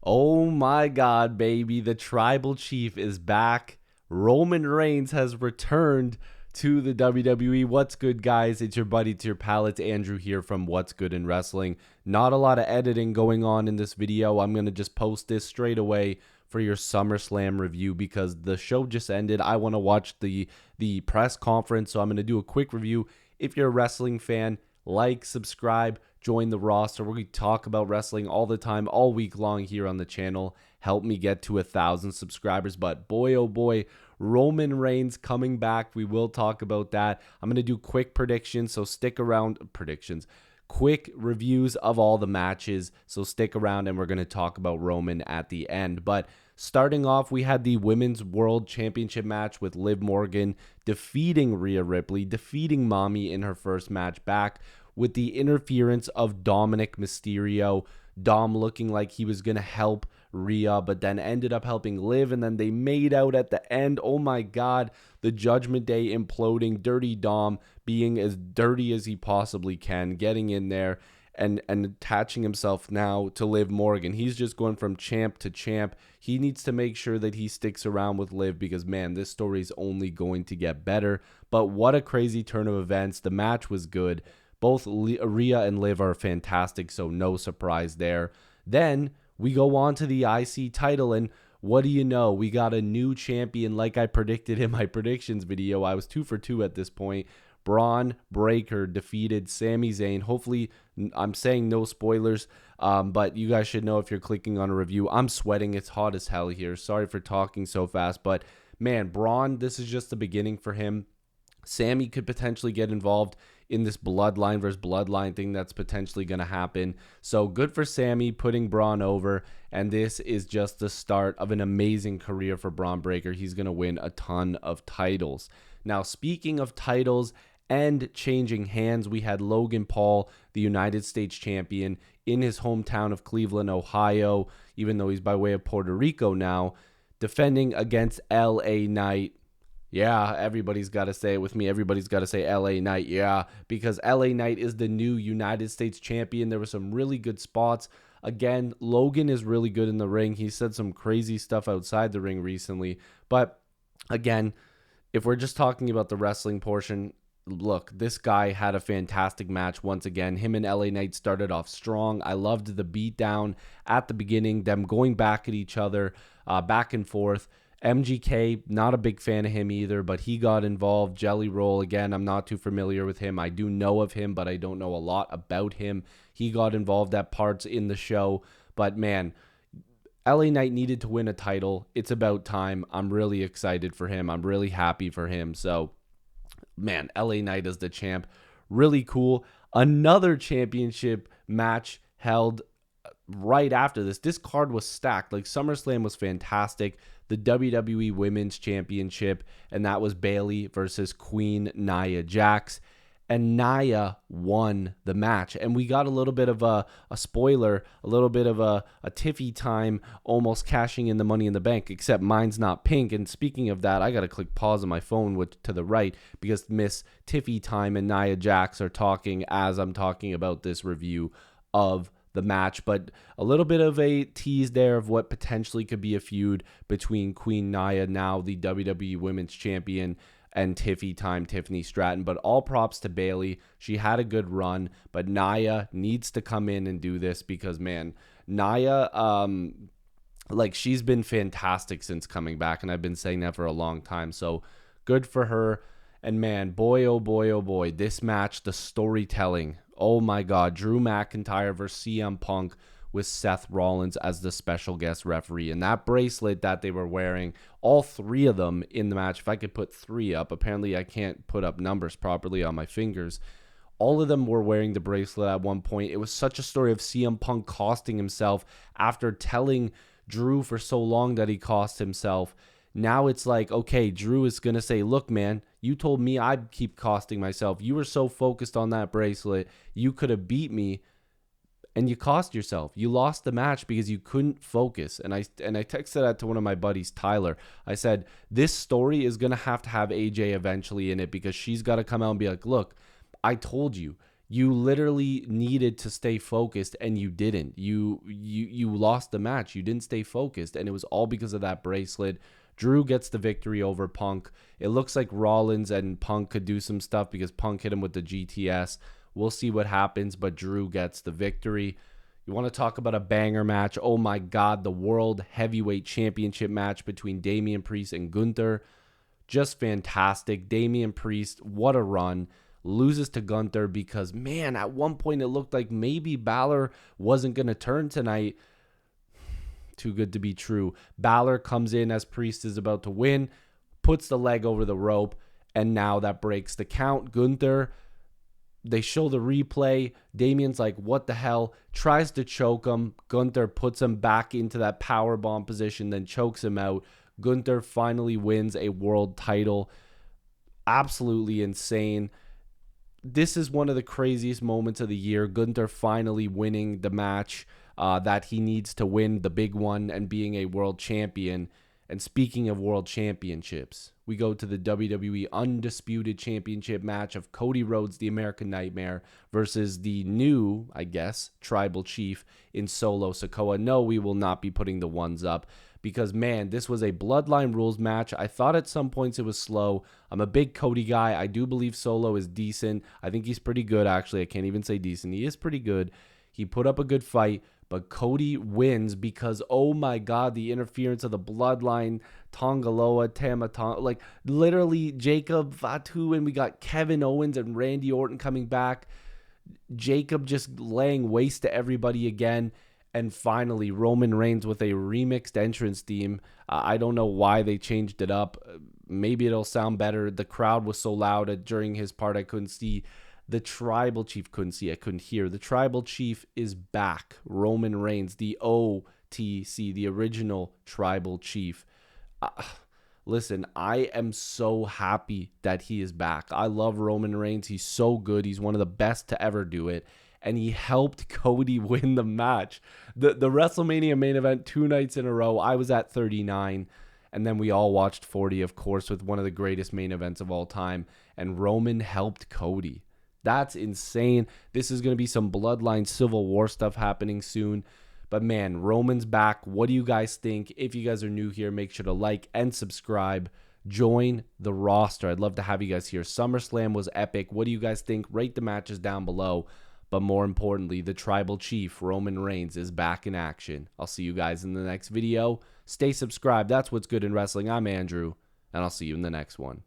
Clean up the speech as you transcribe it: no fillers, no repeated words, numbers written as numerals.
Oh my God, baby. The tribal chief is back. Roman Reigns has returned to the WWE. What's good, guys? It's your buddy, it's your pal. It's Andrew here from What's Good in Wrestling. Not a lot of editing going on in this video. I'm going to just post this straight away for your SummerSlam review because the show just ended. I want to watch the press conference, so I'm going to do a quick review. If you're a wrestling fan, like, subscribe, join the roster. We're going to talk about wrestling all the time, all week long here on the channel. Help me get to 1,000 subscribers. But boy, oh boy, Roman Reigns coming back. We will talk about that. I'm going to do quick predictions, so stick around. Quick reviews of all the matches, so stick around, and we're going to talk about Roman at the end. But starting off, we had the Women's World Championship match with Liv Morgan defeating Rhea Ripley, defeating Mommy in her first match back with the interference of Dominic Mysterio. Dom looking like he was going to help Rhea, but then ended up helping Liv, and then they made out at the end. Oh my God, the Judgment Day imploding, Dirty Dom being as dirty as he possibly can, getting in there and attaching himself now to Liv Morgan. He's just going from champ to champ. He needs to make sure that he sticks around with Liv because, man, this story is only going to get better. But what a crazy turn of events. The match was good. Both Rhea and Liv are fantastic, so no surprise there. Then we go on to the IC title, and what do you know? We got a new champion like I predicted in my predictions video. I was 2 for 2 at this point. Braun Breaker defeated Sami Zayn. Hopefully, I'm saying no spoilers, but you guys should know if you're clicking on a review. I'm sweating. It's hot as hell here. Sorry for talking so fast, but man, Braun, this is just the beginning for him. Sami could potentially get involved in this bloodline versus bloodline thing that's potentially going to happen. So good for Sami putting Braun over, and this is just the start of an amazing career for Braun Breaker. He's going to win a ton of titles. Now, speaking of titles and changing hands, we had Logan Paul, the United States champion, in his hometown of Cleveland, Ohio, even though he's by way of Puerto Rico now, defending against LA Knight. Yeah, everybody's got to say it with me. Everybody's got to say LA Knight, yeah, because LA Knight is the new United States champion. There were some really good spots. Again, Logan is really good in the ring. He said some crazy stuff outside the ring recently. But again, if we're just talking about the wrestling portion, look, this guy had a fantastic match once again. Him and LA Knight started off strong. I loved the beatdown at the beginning, them going back at each other, back and forth. MGK, not a big fan of him either, but he got involved. Jelly Roll, again, I'm not too familiar with him. I do know of him, but I don't know a lot about him. He got involved at parts in the show. But man, LA Knight needed to win a title. It's about time. I'm really excited for him. I'm really happy for him. So, man, LA Knight is the champ. Really cool. Another championship match held right after this. This card was stacked. Like, SummerSlam was fantastic. The WWE Women's Championship, and that was Bayley versus Queen Nia Jax. And Nia won the match. And we got a little bit of a spoiler, a little bit of a tiffy time, almost cashing in the Money in the Bank, except mine's not pink. And speaking of that, I got to click pause on my phone to the right because Miss Tiffy Time and Nia Jax are talking as I'm talking about this review of the match. But a little bit of a tease there of what potentially could be a feud between Queen Nia, now the WWE Women's Champion, and Tiffy Time, Tiffany Stratton. But all props to Bayley. She had a good run, but Nia needs to come in and do this because, man, Nia, like, she's been fantastic since coming back, and I've been saying that for a long time. So good for her. And man, boy, oh boy, oh boy, this match, the storytelling. Oh my God, Drew McIntyre versus CM Punk with Seth Rollins as the special guest referee. And that bracelet that they were wearing, all three of them in the match, if I could put 3 up, apparently I can't put up numbers properly on my fingers. All of them were wearing the bracelet at one point. It was such a story of CM Punk costing himself after telling Drew for so long that he cost himself. Now it's like, okay, Drew is going to say, look, man, you told me I'd keep costing myself. You were so focused on that bracelet. You could have beat me, and you cost yourself. You lost the match because you couldn't focus. And I texted that to one of my buddies, Tyler. I said, this story is going to have AJ eventually in it because she's got to come out and be like, look, I told you. You literally needed to stay focused and you didn't. You lost the match. You didn't stay focused, and it was all because of that bracelet. Drew gets the victory over Punk. It looks like Rollins and Punk could do some stuff because Punk hit him with the GTS. We'll see what happens, but Drew gets the victory. You want to talk about a banger match? Oh my God, the World Heavyweight Championship match between Damian Priest and Gunther. Just fantastic. Damian Priest, what a run. Loses to Gunther because, man, at one point it looked like maybe Balor wasn't going to turn tonight. Too good to be true. Balor comes in as Priest is about to win, puts the leg over the rope, and now that breaks the count. Gunther, they show the replay. Damian's like, what the hell? Tries to choke him. Gunther puts him back into that powerbomb position, then chokes him out. Gunther finally wins a world title. Absolutely insane. This is one of the craziest moments of the year. Gunther finally winning the match that he needs to win, the big one, and being a world champion. And speaking of world championships, we go to the WWE Undisputed Championship match of Cody Rhodes, the American Nightmare, versus the new, I guess, Tribal Chief in Solo Sikoa. No, we will not be putting the ones up because, man, this was a Bloodline Rules match. I thought at some points it was slow. I'm a big Cody guy. I do believe Solo is decent. I think he's pretty good, actually. I can't even say decent. He is pretty good. He put up a good fight. But Cody wins because, oh my God, the interference of the Bloodline, Tongaloa, Tama, like literally Jacob Fatu, and we got Kevin Owens and Randy Orton coming back. Jacob just laying waste to everybody again. And finally, Roman Reigns with a remixed entrance theme. I don't know why they changed it up. Maybe it'll sound better. The crowd was so loud during his part I couldn't see. The Tribal Chief couldn't see. I couldn't hear. The Tribal Chief is back. Roman Reigns, the OTC, the original Tribal Chief. Listen, I am so happy that he is back. I love Roman Reigns. He's so good. He's one of the best to ever do it. And he helped Cody win the match. The WrestleMania main event 2 nights in a row. I was at 39. And then we all watched 40, of course, with one of the greatest main events of all time. And Roman helped Cody. That's insane. This is going to be some Bloodline Civil War stuff happening soon. But man, Roman's back. What do you guys think? If you guys are new here, make sure to like and subscribe. Join the roster. I'd love to have you guys here. SummerSlam was epic. What do you guys think? Rate the matches down below. But more importantly, the Tribal Chief, Roman Reigns, is back in action. I'll see you guys in the next video. Stay subscribed. That's what's good in wrestling. I'm Andrew, and I'll see you in the next one.